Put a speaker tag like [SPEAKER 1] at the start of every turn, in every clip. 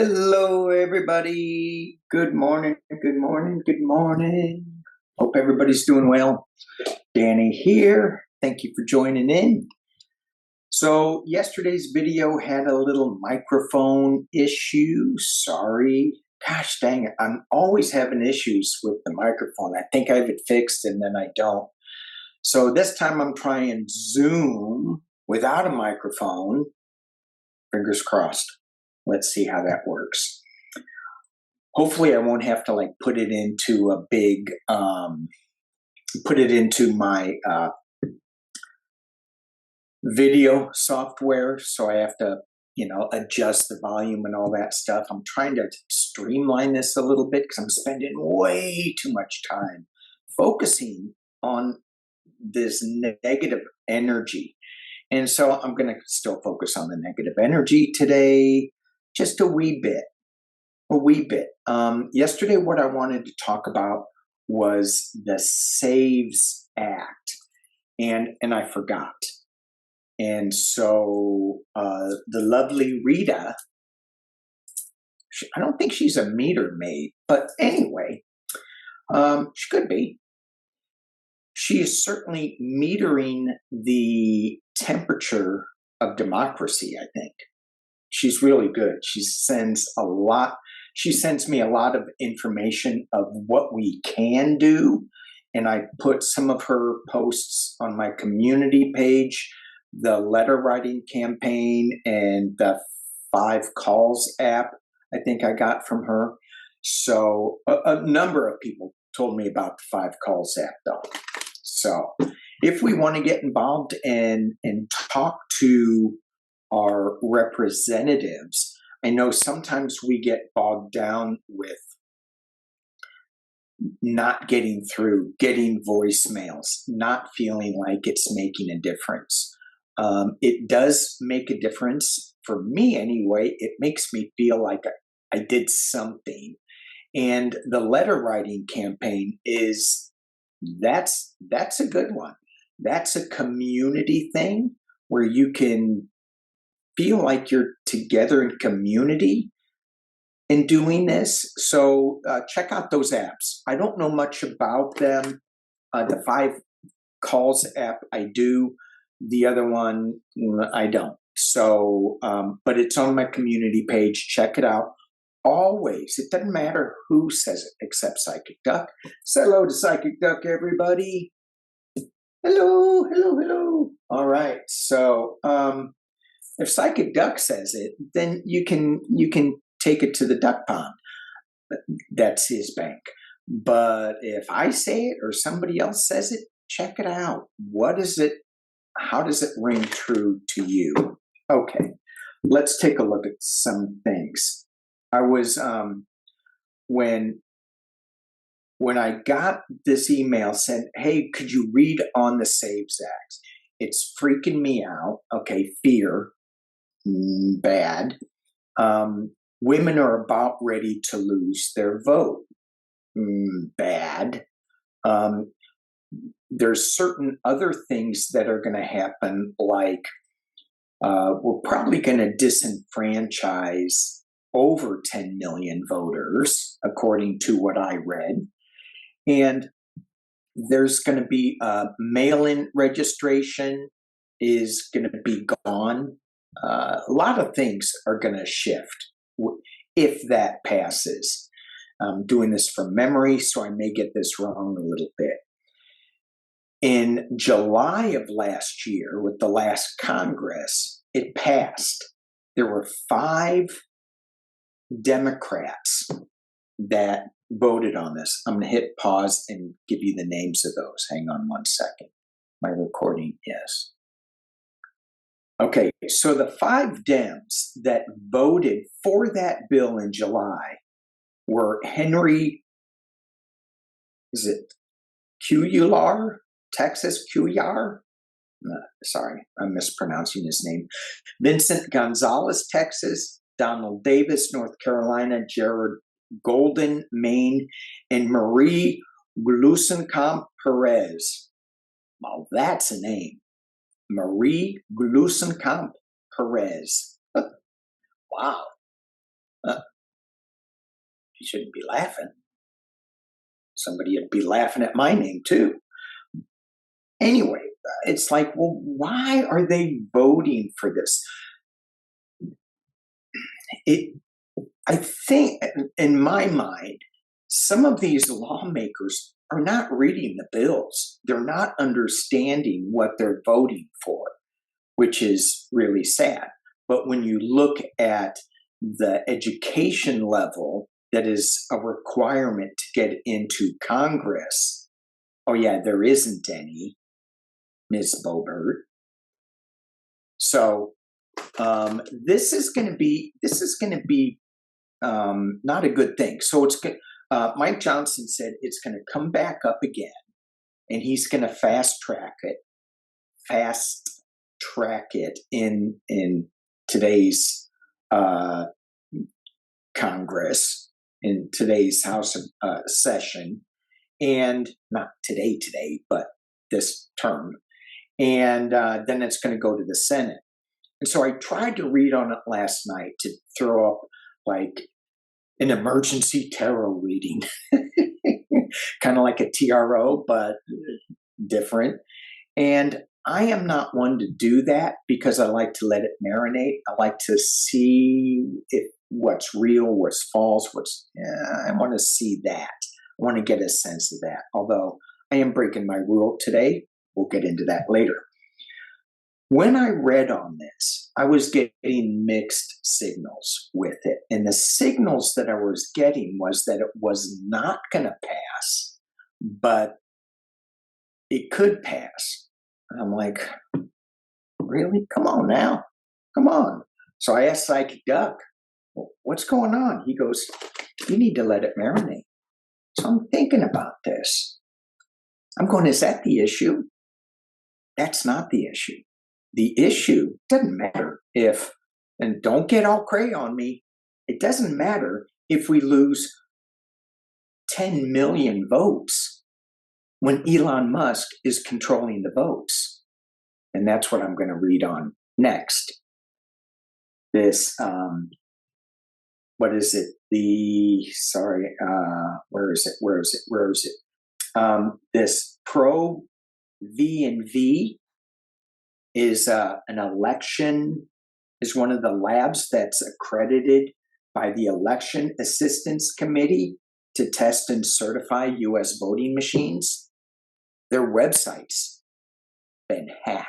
[SPEAKER 1] Hello, everybody. Good morning, good morning, good morning. Hope everybody's doing well. Danny here. Thank you for joining in. So yesterday's video had a little microphone issue. Sorry. Gosh dang it. I'm always having issues with the microphone. I think I have it fixed and then I don't. So this time I'm trying Zoom without a microphone. Fingers crossed. Let's see how that works. Hopefully I won't have to put it into a big, put it into my video software. So I have to, adjust the volume and all that stuff. I'm trying to streamline this a little bit because I'm spending way too much time focusing on this negative energy. And so I'm going to still focus on the negative energy today, just a wee bit. Yesterday, what I wanted to talk about was the Saves Act, and I forgot. And so the lovely Rita, I don't think she's a meter maid, but anyway, she could be. She is certainly metering the temperature of democracy, I think. She's really good. She sends me a lot of information of what we can do. And I put some of her posts on my community page, the letter writing campaign and the 5 calls app I think I got from her. So a number of people told me about the 5 calls app though. So if we want to get involved and talk to our representatives, I know sometimes we get bogged down with not getting through, getting voicemails, not feeling like it's making a difference. It does make a difference for me anyway. It makes me feel like I did something. And the letter writing campaign that's a good one. That's a community thing where you can feel like you're together in community in doing this. So check out those apps. I don't know much about them. The 5 calls app I do. The other one I don't. So, but it's on my community page. Check it out. Always. It doesn't matter who says it except Psychic Duck. Say hello to Psychic Duck, everybody. Hello, hello, hello. All right. So, if Psychic Duck says it, then you can take it to the duck pond. That's his bank. But if I say it or somebody else says it, check it out. What is it? How does it ring true to you? Okay, let's take a look at some things. I was when I got this email said, hey, could you read on the Saves Act? It's freaking me out. Okay, fear. Bad. Women are about ready to lose their vote. Bad. There's certain other things that are going to happen, like we're probably going to disenfranchise over 10 million voters, according to what I read. And there's going to be mail-in registration is going to be gone. A lot of things are going to shift if that passes. I'm doing this from memory, so I may get this wrong a little bit. In July of last year, with the last Congress, it passed. There were 5 Democrats that voted on this. I'm going to hit pause and give you the names of those. Hang on one second. My recording, yes. Okay, so the 5 Dems that voted for that bill in July were Henry, is it Cuellar? Texas Cuellar? Sorry, I'm mispronouncing his name. Vincent Gonzalez, Texas. Donald Davis, North Carolina. Jared Golden, Maine. And Marie Gluesenkamp Perez. Well, that's a name. Marie Gluesenkamp Perez. Wow. shouldn't be laughing. Somebody would be laughing at my name too. Anyway, it's like, well, why are they voting for this? I think, in my mind, some of these lawmakers are not reading the bills. They're not understanding what they're voting for, which is really sad. But when you look at the education level that is a requirement to get into Congress, oh yeah, there isn't any, Ms. Boebert. So this is going to be not a good thing. So it's Mike Johnson said it's going to come back up again, and he's going to fast track it in today's Congress, in today's House session, and not today, but this term, and then it's going to go to the Senate. And so I tried to read on it last night to throw up like an emergency tarot reading, kind of like a TRO, but different. And I am not one to do that because I like to let it marinate. I like to see what's real, what's false, I want to see that. I want to get a sense of that. Although I am breaking my rule today. We'll get into that later. When I read on this, I was getting mixed signals with it. And the signals that I was getting was that it was not going to pass, but it could pass. And I'm like, really? Come on now. Come on. So I asked Psychic Duck, well, what's going on? He goes, you need to let it marinate. So I'm thinking about this. I'm going, is that the issue? That's not the issue. The issue doesn't matter if, and don't get all cray on me, it doesn't matter if we lose 10 million votes when Elon Musk is controlling the votes. And that's what I'm going to read on next. This, what is it? Where is it? This ProV&V is an election, is one of the labs that's accredited by the Election Assistance Committee to test and certify U.S. voting machines. Their website's been hacked.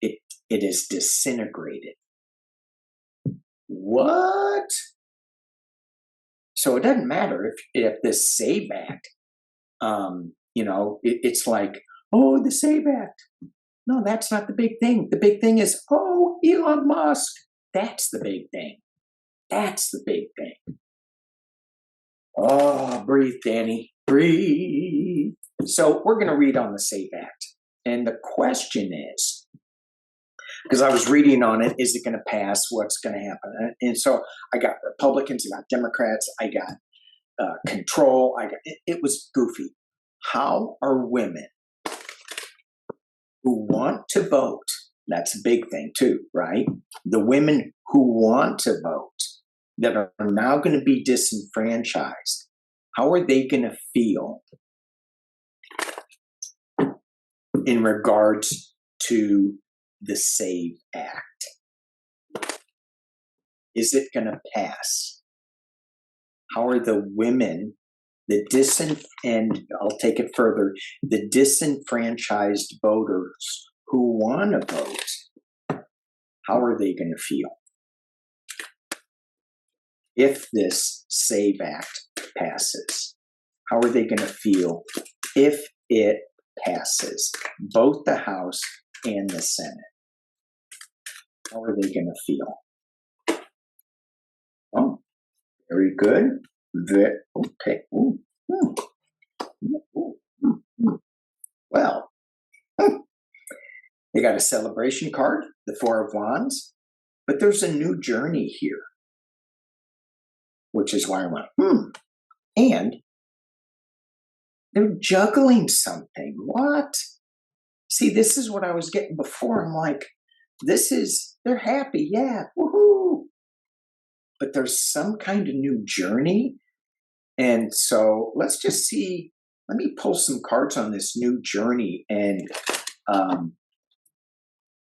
[SPEAKER 1] It is disintegrated. What? So it doesn't matter if this SAVE Act, it's like, oh, the SAVE Act. No, that's not the big thing. The big thing is, oh, Elon Musk. That's the big thing. That's the big thing. Oh, breathe, Danny. Breathe. So we're going to read on the SAVE Act. And the question is, because I was reading on it, is it going to pass? What's going to happen? And so I got Republicans, I got Democrats, I got control. It was goofy. How are women who want to vote, that's a big thing too, right? The women who want to vote that are now going to be disenfranchised, how are they going to feel in regards to the SAVE Act? Is it going to pass? How are the women, and I'll take it further, the disenfranchised voters who want to vote, how are they going to feel if this SAVE Act passes? How are they going to feel if it passes both the House and the Senate? How are they going to feel? Oh, very good. Okay. Well, they got a celebration card, the Four of Wands, but there's a new journey here, which is why I went, And they're juggling something. What? See, this is what I was getting before. I'm like, they're happy. Yeah. Woohoo. But there's some kind of new journey And so let's just see, let me pull some cards on this new journey. And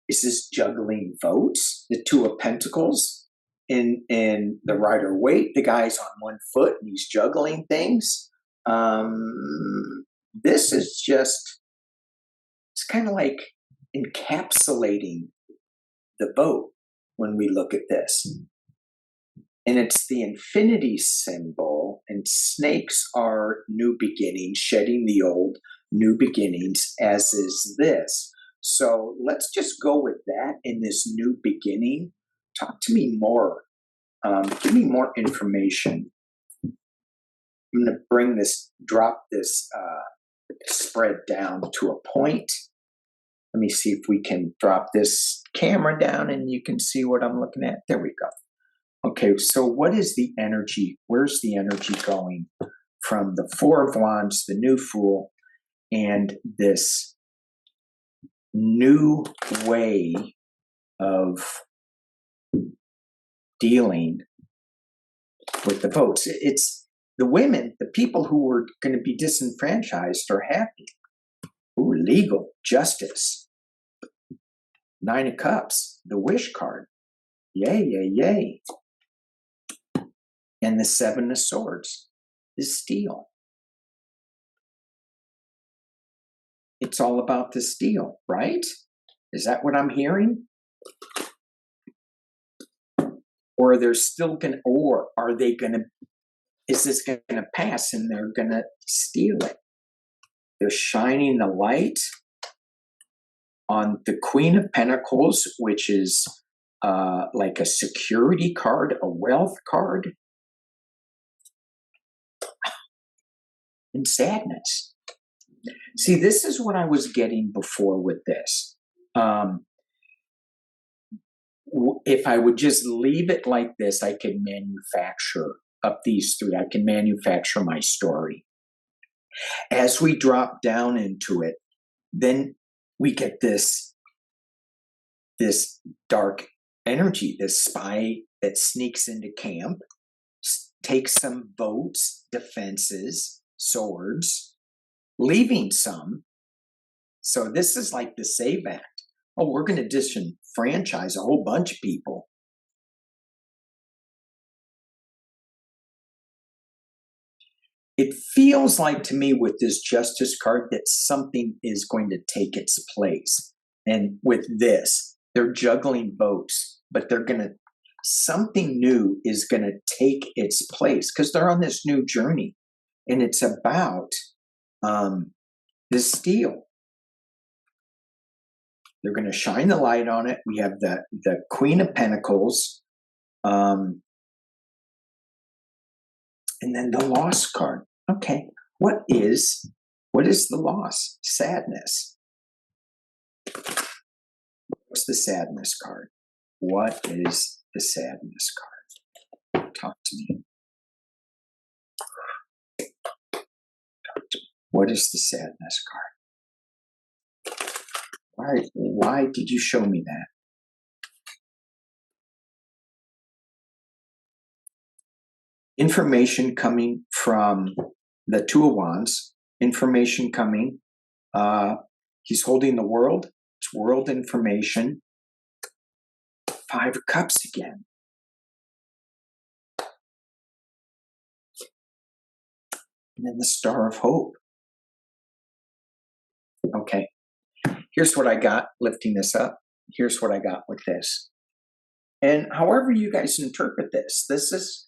[SPEAKER 1] is this juggling votes? The Two of Pentacles in the Rider-Waite. The guy's on one foot and he's juggling things. This is just, it's kind of like encapsulating the boat when we look at this. And it's the infinity symbol, and snakes are new beginnings, shedding the old, new beginnings, as is this. So let's just go with that in this new beginning. Talk to me more. Give me more information. I'm going to bring this, drop this spread down to a point. Let me see if we can drop this camera down and you can see what I'm looking at. There we go. Okay, so what is the energy? Where's the energy going from the Four of Wands, the new Fool, and this new way of dealing with the votes? It's the women, the people who were going to be disenfranchised are happy. Ooh, legal, justice. Nine of Cups, the Wish card. Yay, yay, yay. And the Seven of Swords, the Steel. It's all about the steel, right? Is that what I'm hearing? Or they're still going to, or are they going to, is this going to pass and they're going to steal it? They're shining the light on the Queen of Pentacles, which is like a security card, a wealth card. And sadness. See, this is what I was getting before with this. If I would just leave it like this, I could manufacture up these three. I can manufacture my story. As we drop down into it, then we get this dark energy, this spy that sneaks into camp, takes some votes, defenses, swords, leaving some. So this is like the Save Act. Oh, we're going to disenfranchise a whole bunch of people. It feels like to me with this Justice card that something is going to take its place. And with this, they're juggling votes, but they're going to, something new is going to take its place because they're on this new journey. And it's about the steel. They're going to shine the light on it. We have the Queen of Pentacles. And then the Loss card. Okay, what is the loss? Sadness. What's the Sadness card? What is the Sadness card? Talk to me. What is the Sadness card? Why did you show me that? Information coming from the Two of Wands. Information coming. He's holding the world. It's world information. Five of Cups again. And then the Star of Hope. Okay. Here's what I got lifting this up. Here's what I got with this. And however you guys interpret this, this is,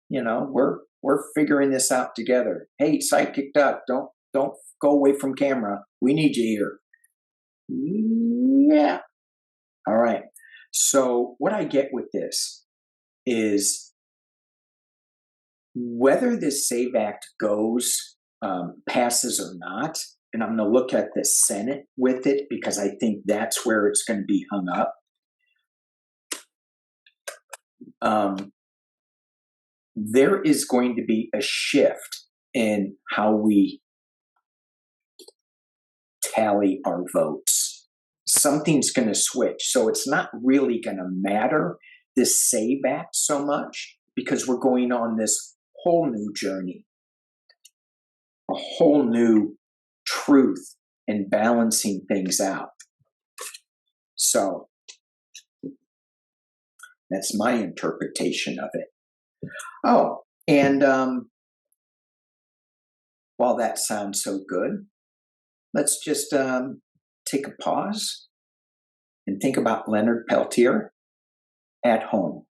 [SPEAKER 1] you know, we're figuring this out together. Hey, Psychic Duck, don't go away from camera. We need you here. Yeah. All right. So what I get with this is whether this Save Act goes, passes or not, and I'm going to look at the Senate with it because I think that's where it's going to be hung up. There is going to be a shift in how we tally our votes. Something's going to switch. So it's not really going to matter, this Save Act, so much because we're going on this whole new journey. a whole new truth and balancing things out. So that's my interpretation of it. Oh, and while that sounds so good, let's just take a pause and think about Leonard Peltier at home.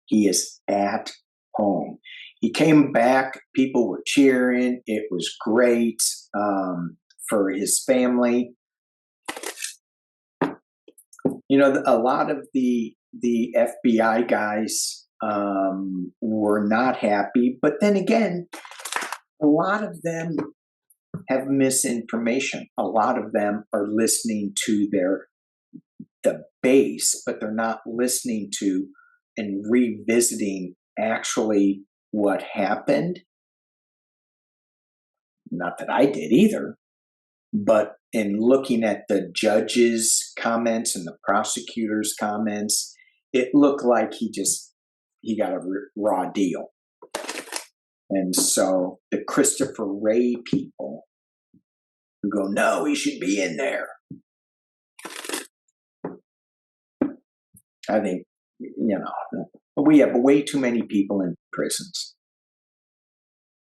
[SPEAKER 1] He is at home. He came back, people were cheering, it was great for his family. You know, a lot of the FBI guys were not happy, but then again, a lot of them have misinformation. A lot of them are listening to the base, but they're not listening to and revisiting actually what happened. Not that I did either, but in looking at the judge's comments and the prosecutor's comments, it looked like he got a raw deal. And so the Christopher Wray people who go, no, he should be in there. I think, you know, we have way too many people in prisons.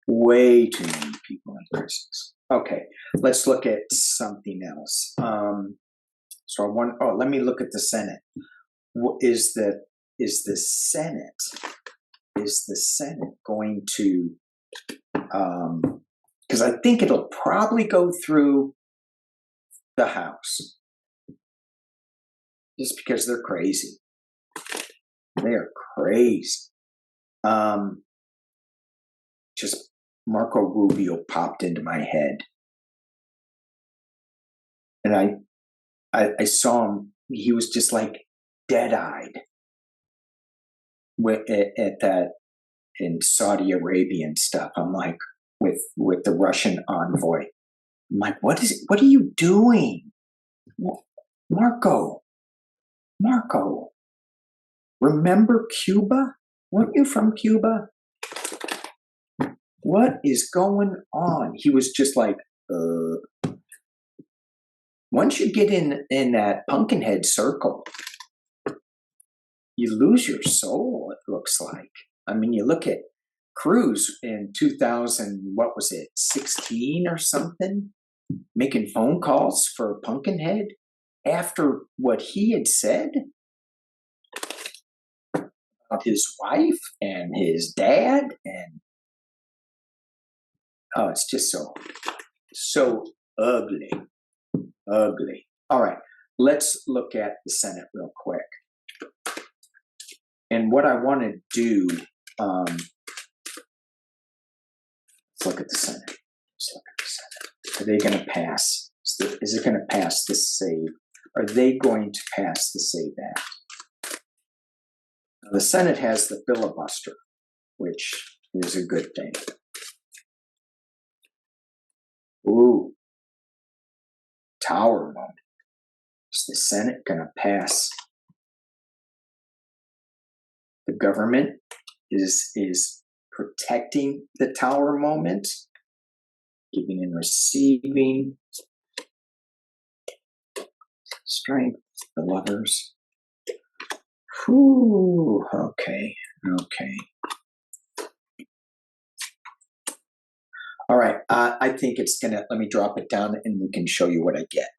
[SPEAKER 1] Way too many people in prisons. Okay, let's look at something else. Let me look at the Senate. Is the Senate going to, because I think it'll probably go through the House, just because they're crazy. They are crazy. Just Marco Rubio popped into my head. And I saw him, he was just like dead-eyed at that in Saudi Arabia and stuff. I'm like, with the Russian envoy. I'm like, what are you doing? Marco, remember Cuba? Weren't you from Cuba? What is going on? He was just like, Once you get in that Pumpkinhead circle, you lose your soul, it looks like. I mean, you look at Cruz in 16 or something, making phone calls for Pumpkinhead after what he had said about his wife and his dad, and oh, it's just so ugly. All right, let's look at the Senate real quick. And what I want to do, let's look at the Senate. Are they going to pass? Is it going to pass the SAVE? Are they going to pass the SAVE Act? Now, the Senate has the filibuster, which is a good thing. Ooh. Tower moment. Is the Senate going to pass? The government is protecting the tower moment, giving and receiving, strength, the lovers. Whew, okay. All right, I think it's gonna, let me drop it down and we can show you what I get.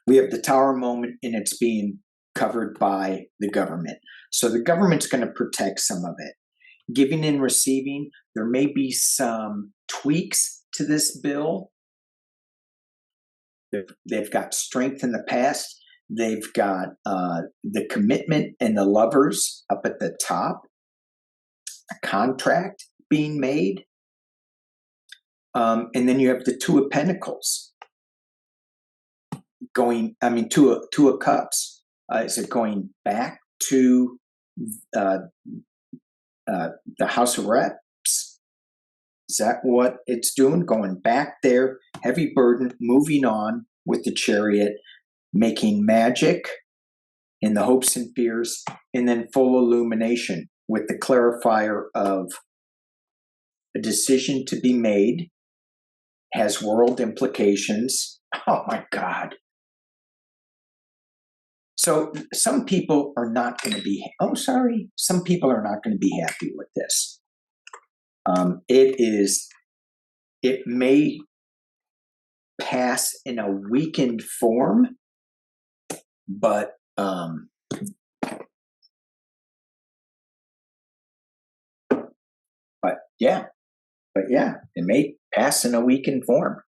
[SPEAKER 1] We have the tower moment and it's being covered by the government. So the government's gonna protect some of it. Giving and receiving, there may be some tweaks to this bill. They've got strength in the past. They've got the commitment and the lovers up at the top. A contract being made. And then you have the Two of Pentacles going, Two of Cups. Is it going back to the House of Reps? Is that what it's doing? Going back there, heavy burden, moving on with the Chariot, making magic in the hopes and fears, and then full illumination with the clarifier of a decision to be made, has world implications. Oh my God. So some people are not going to be, some people are not going to be happy with this. It may pass in a weakened form, but yeah, it may pass in a weakened form,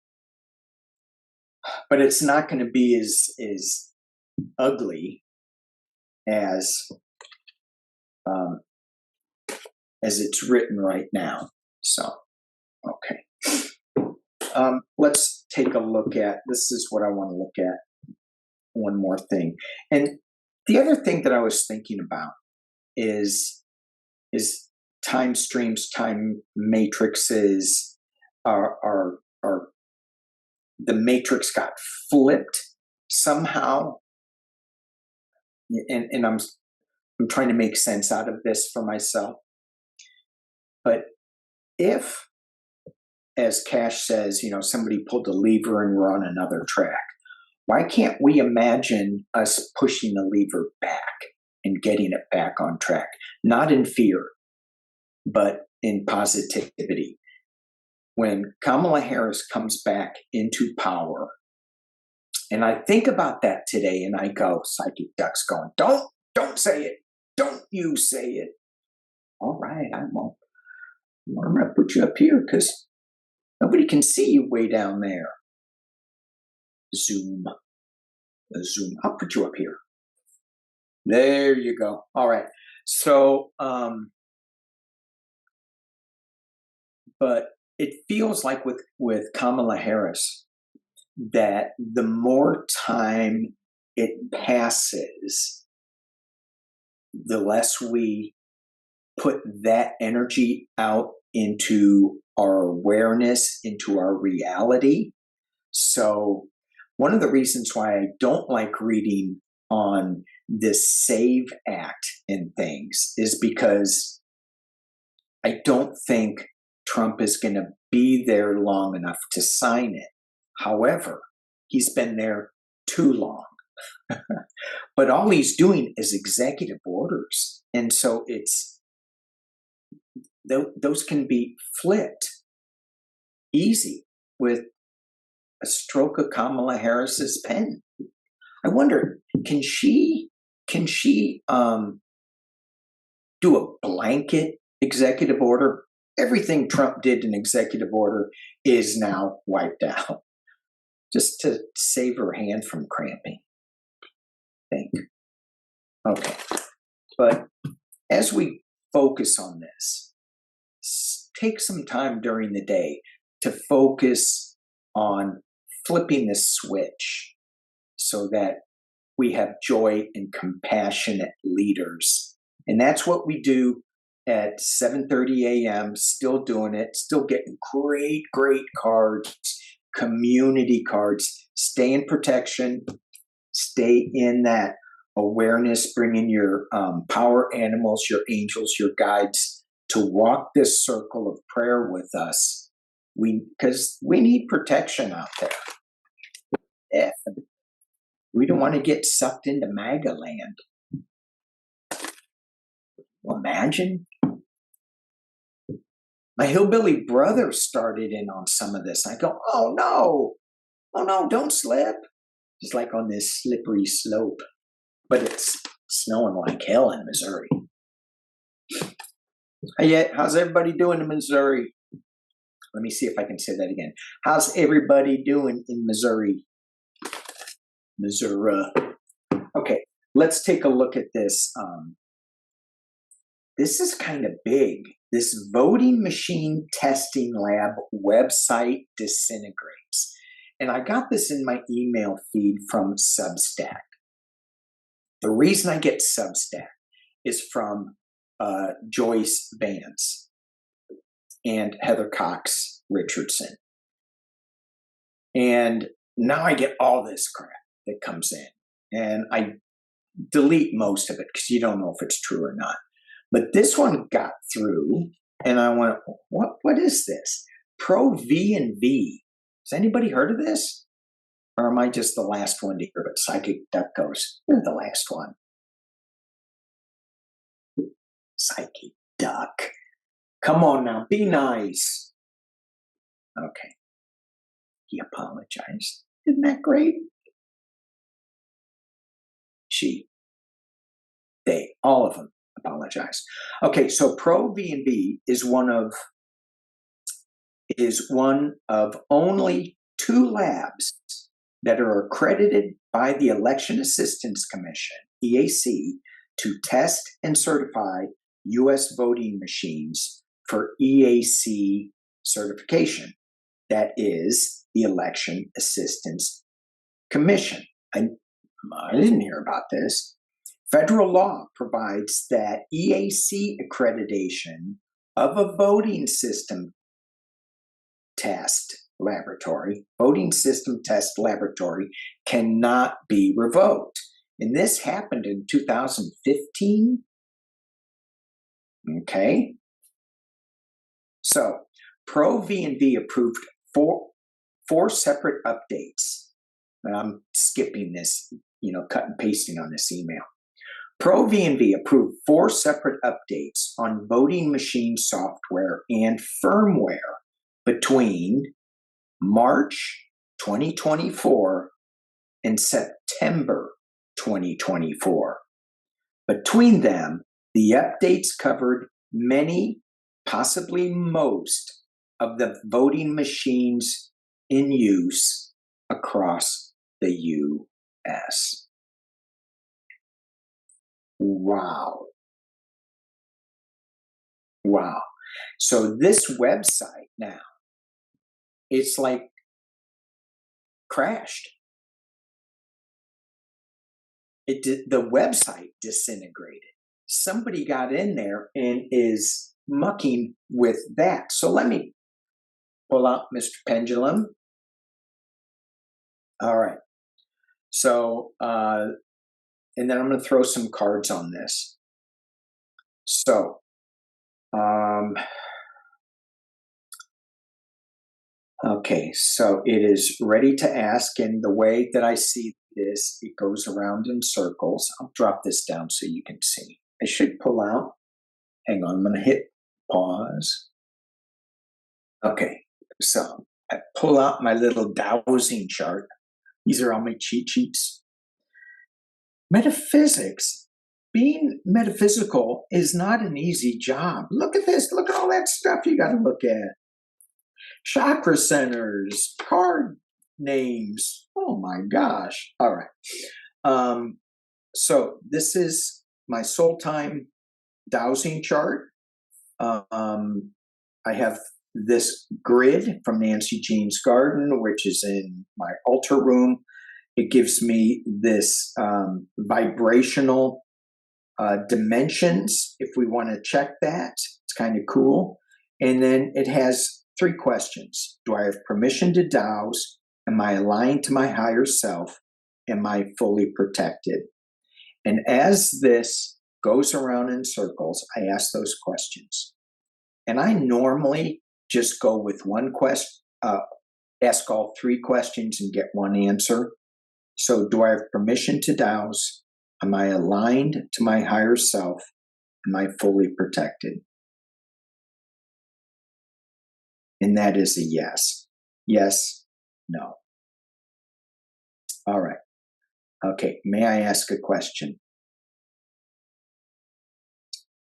[SPEAKER 1] but it's not going to be as ugly as it's written right now. So, okay. Let's take a look at, this is what I want to look at. One more thing. And the other thing that I was thinking about is time streams, time matrices are the matrix got flipped somehow. And I'm trying to make sense out of this for myself. But if, as Cash says, somebody pulled a lever and we're on another track, why can't we imagine us pushing the lever back and getting it back on track? Not in fear, but in positivity. When Kamala Harris comes back into power, and I think about that today, and I go, Psychic Duck's going, don't say it. Don't you say it. All right, I won't. I'm going to put you up here because nobody can see you way down there. Zoom. I'll put you up here. There you go. All right. So, but it feels like with Kamala Harris that the more time it passes, the less we put that energy out into our awareness, into our reality. So one of the reasons why I don't like reading on this SAVE Act and things is because I don't think Trump is going to be there long enough to sign it. However, he's been there too long. But all he's doing is executive orders. And so those can be flipped easy with a stroke of Kamala Harris's pen. I wonder, can she do a blanket executive order? Everything Trump did in executive order is now wiped out, just to save her hand from cramping. I think. Okay, but as we focus on this, take some time during the day to focus on flipping the switch so that we have joy and compassionate leaders. And that's what we do at 7:30 a.m., still doing it, still getting great cards, community cards. Stay in protection, stay in that awareness, bring in your power animals, your angels, your guides to walk this circle of prayer with us. Because we need protection out there. Yeah. We don't want to get sucked into MAGA land. Well, imagine. My hillbilly brother started in on some of this. I go, oh no, don't slip. It's like on this slippery slope. But it's snowing like hell in Missouri. Hey, how's everybody doing in Missouri? Let me see if I can say that again. How's everybody doing in Missouri? Missouri. Okay, let's take a look at this. This is kind of big. This voting machine testing lab website disintegrates. And I got this in my email feed from Substack. The reason I get Substack is from Joyce Vance and Heather Cox Richardson. And now I get all this crap that comes in. And I delete most of it because you don't know if it's true or not. But this one got through, And I went, what is this? ProV&V. Has anybody heard of this? Or am I just the last one to hear it? Psychic Duck goes, you're the last one. Psychic Duck. Come on now, be nice. Okay. He apologized. Isn't that great? They, all of them apologize. Okay, so ProV&V is one of only 2 labs that are accredited by the Election Assistance Commission, EAC, to test and certify U.S. voting machines for EAC certification. That is the Election Assistance Commission. I didn't hear about this. Federal law provides that EAC accreditation of a voting system test laboratory cannot be revoked. And this happened in 2015. Okay. So ProV&V approved four separate updates. And I'm skipping this, cut and pasting on this email. ProV&V approved 4 separate updates on voting machine software and firmware between March 2024 and September 2024. Between them, the updates covered many, possibly most, of the voting machines in use across the U.S. Wow. So this website now, it's like crashed. The website disintegrated. Somebody got in there and is mucking with that. So let me pull out Mr. Pendulum. All right. So, and then I'm going to throw some cards on this. So, okay, so it is ready to ask, and the way that I see this, it goes around in circles. I'll drop this down so you can see. I should pull out. Hang on, I'm going to hit pause. Okay, so I pull out my little dowsing chart. These are all my cheat sheets. Metaphysics, being metaphysical is not an easy job. Look at this. Look at all that stuff you got to look at. Chakra centers, card names. Oh my gosh. All right. So this is my soul time dowsing chart. I have this grid from Nancy Jean's Garden, which is in my altar room. It gives me this vibrational dimensions, if we want to check that. It's kind of cool. And then it has 3 questions. Do I have permission to douse? Am I aligned to my higher self? Am I fully protected? And as this goes around in circles, I ask those questions. And I normally just go with one question, ask all 3 questions and get one answer. So do I have permission to douse? Am I aligned to my higher self? Am I fully protected? And that is a yes. Yes, no. All right. Okay, may I ask a question?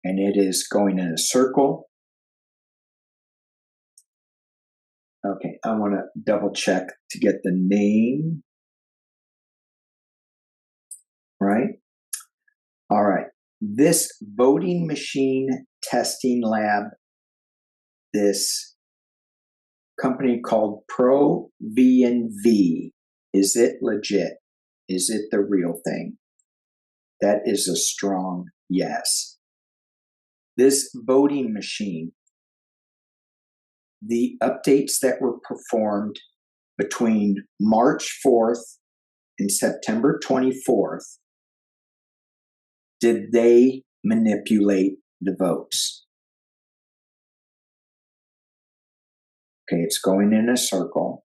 [SPEAKER 1] And it is going in a circle. Okay, I want to double check to get the name. Right? All right. This voting machine testing lab, this company called ProV&V, is it legit? Is it the real thing? That is a strong yes. This voting machine, the updates that were performed between March 4th and September 24th, did they manipulate the votes? Okay, it's going in a circle.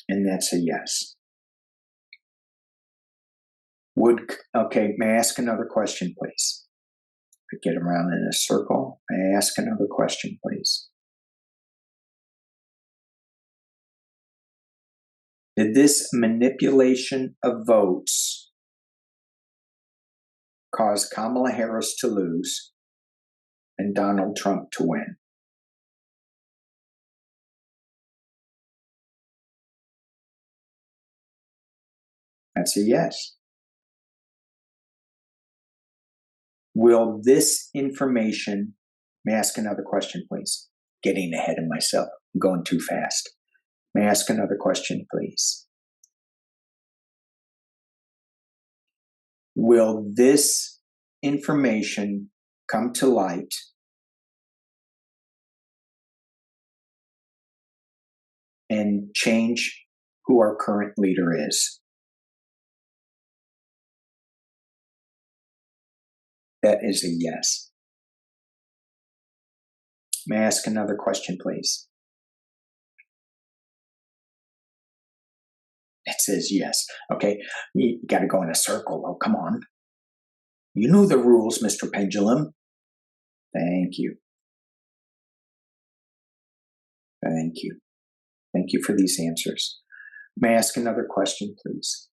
[SPEAKER 1] And that's a yes. Okay, may I ask another question, please? Get around in a circle. May I ask another question, please? Did this manipulation of votes cause Kamala Harris to lose and Donald Trump to win? That's a yes. Will this information, may I ask another question, please? Getting ahead of myself, I'm going too fast. May I ask another question, please? Will this information come to light and change who our current leader is? That is a yes. May I ask another question, please? It says yes. Okay, you got to go in a circle. Oh, come on. You know the rules, Mr. Pendulum. Thank you. Thank you. Thank you for these answers. May I ask another question, please?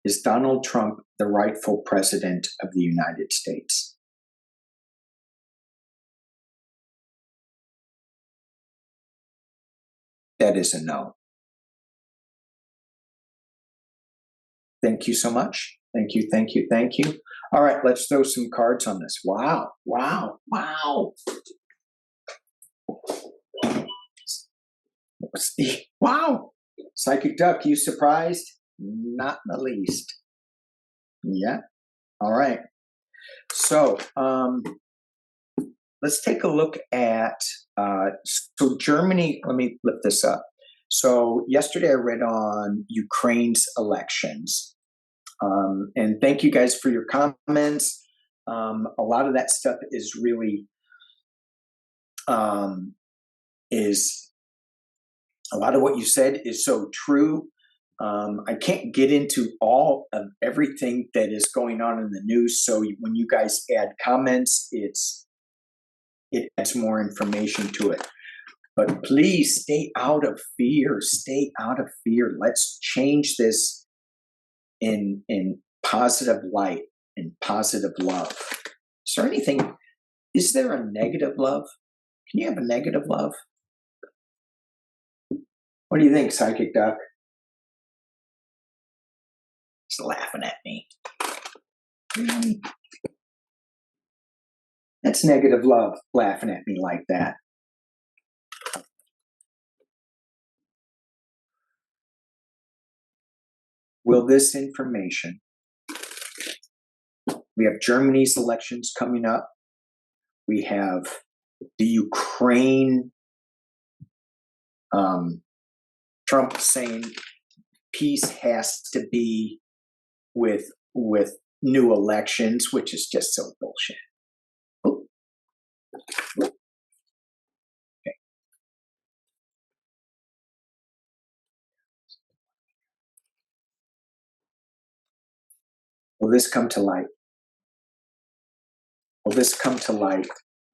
[SPEAKER 1] Is Donald Trump the rightful president of the United States? That is a no. Thank you so much. Thank you, thank you, thank you. All right, let's throw some cards on this. Wow, wow, wow. Wow. Psychic Duck, you surprised? Not in the least. Yeah. All right. So let's take a look at, so Germany, let me flip this up. So yesterday I read on Ukraine's elections. And thank you guys for your comments. A lot of that stuff is really, is a lot of what you said is so true. I can't get into all of everything that is going on in the news. So when you guys add comments, it adds more information to it. But please stay out of fear. Stay out of fear. Let's change this in positive light and positive love. Is there a negative love? Can you have a negative love? What do you think, Psychic Duck? He's laughing at me. Really? That's negative love, laughing at me like that. Will this information, we have Germany's elections coming up. We have the Ukraine, Trump saying peace has to be with new elections, which is just so bullshit. Oh. Okay. Will this come to light? Will this come to light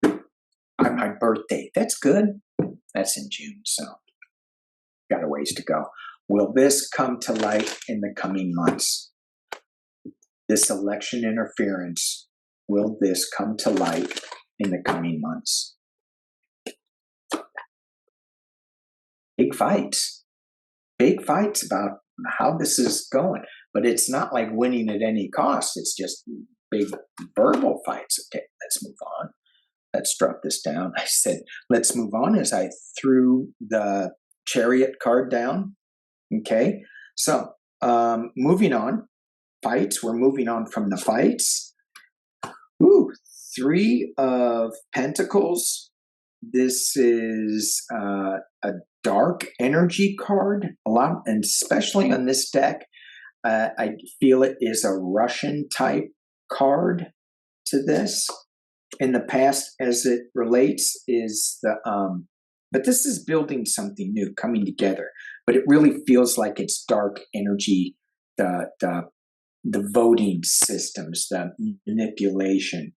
[SPEAKER 1] on my birthday? That's good. That's in June, so got a ways to go. Will this come to light in the coming months? This election interference, will this come to light in the coming months? Big fights about how this is going, but it's not like winning at any cost. It's just big verbal fights. Okay, let's move on. Let's drop this down. I said, let's move on as I threw the Chariot card down. Okay, so moving on. Fights, we're moving on from the fights. Ooh, 3 of Pentacles. This is a dark energy card, a lot, and especially on this deck. I feel it is a Russian type card to this. In the past, as it relates, is the but this is building something new, coming together. But it really feels like it's dark energy, the voting systems, the manipulation.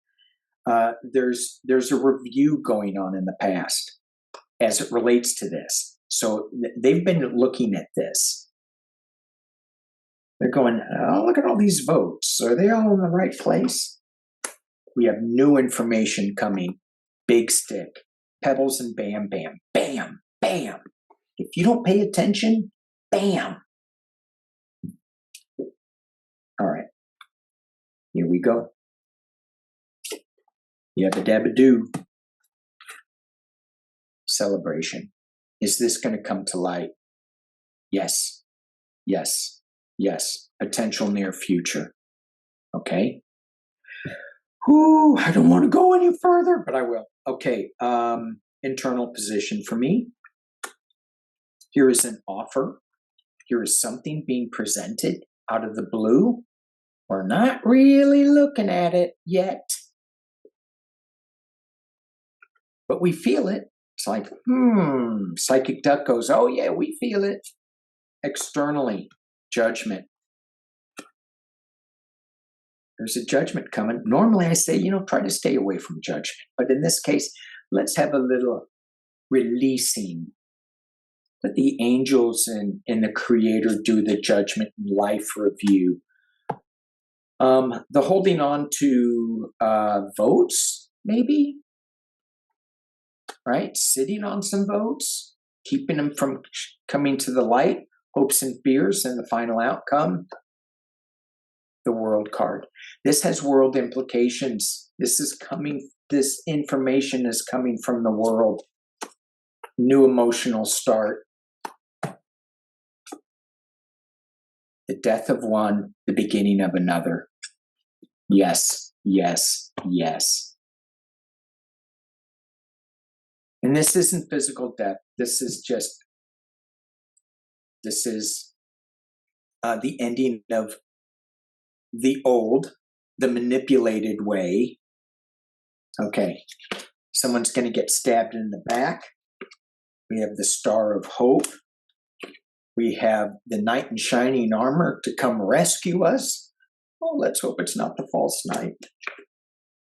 [SPEAKER 1] There's a review going on in the past as it relates to this. So they've been looking at this. They're going, oh, look at all these votes. Are they all in the right place? We have new information coming. Big stick, pebbles and bam, bam, bam, bam. If you don't pay attention, bam. All right, here we go. Yabba dabba doo. Celebration. Is this going to come to light? Yes, yes, yes. Potential near future. Okay. Whew, I don't want to go any further, but I will. Okay. Internal position for me. Here is an offer. Here is something being presented out of the blue. We're not really looking at it yet, but we feel it. It's like, psychic duck goes, oh yeah, we feel it. Externally, judgment. There's a judgment coming. Normally I say, try to stay away from judgment. But in this case, let's have a little releasing. Let the angels and the creator do the judgment and life review. The holding on to votes, maybe, right? Sitting on some votes, keeping them from coming to the light, hopes and fears, and the final outcome. The world card. This has world implications. This information is coming from the world. New emotional start. The death of one, the beginning of another. Yes, yes, yes. And this isn't physical death. This is the ending of the old, the manipulated way. Okay, someone's going to get stabbed in the back. We have the Star of Hope. We have the Knight in Shining Armor to come rescue us. Oh, let's hope it's not the false knight.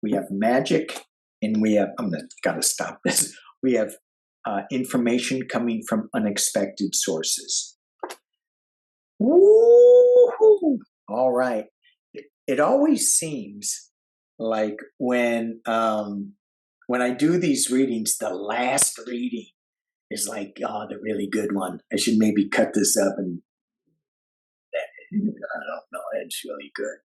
[SPEAKER 1] We have magic, and we have, gotta stop this. We have information coming from unexpected sources. Woo-hoo. All right. It always seems like when I do these readings, the last reading is like, oh, the really good one. I should maybe cut this up and I don't know. It's really good.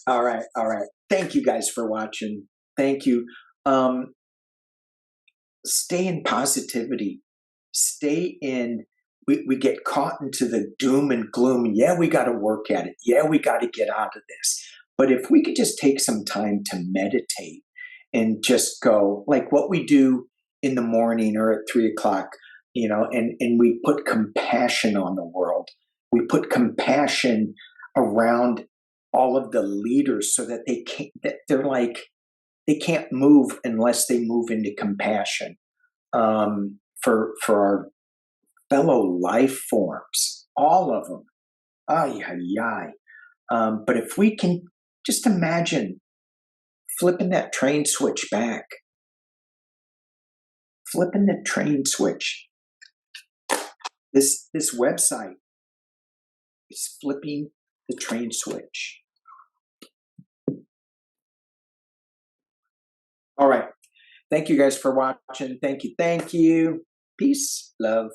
[SPEAKER 1] All right. Thank you guys for watching. Thank you. Stay in positivity. Stay in. We get caught into the doom and gloom. Yeah, we got to work at it. Yeah, we got to get out of this. But if we could just take some time to meditate and just go like what we do in the morning or at 3 o'clock, and we put compassion on the world. We put compassion around all of the leaders so that they can't move unless they move into compassion for our fellow life forms, all of them. But if we can just imagine flipping that train switch back, flipping the train switch. This website is flipping the train switch. All right. Thank you guys for watching. Thank you. Peace, love.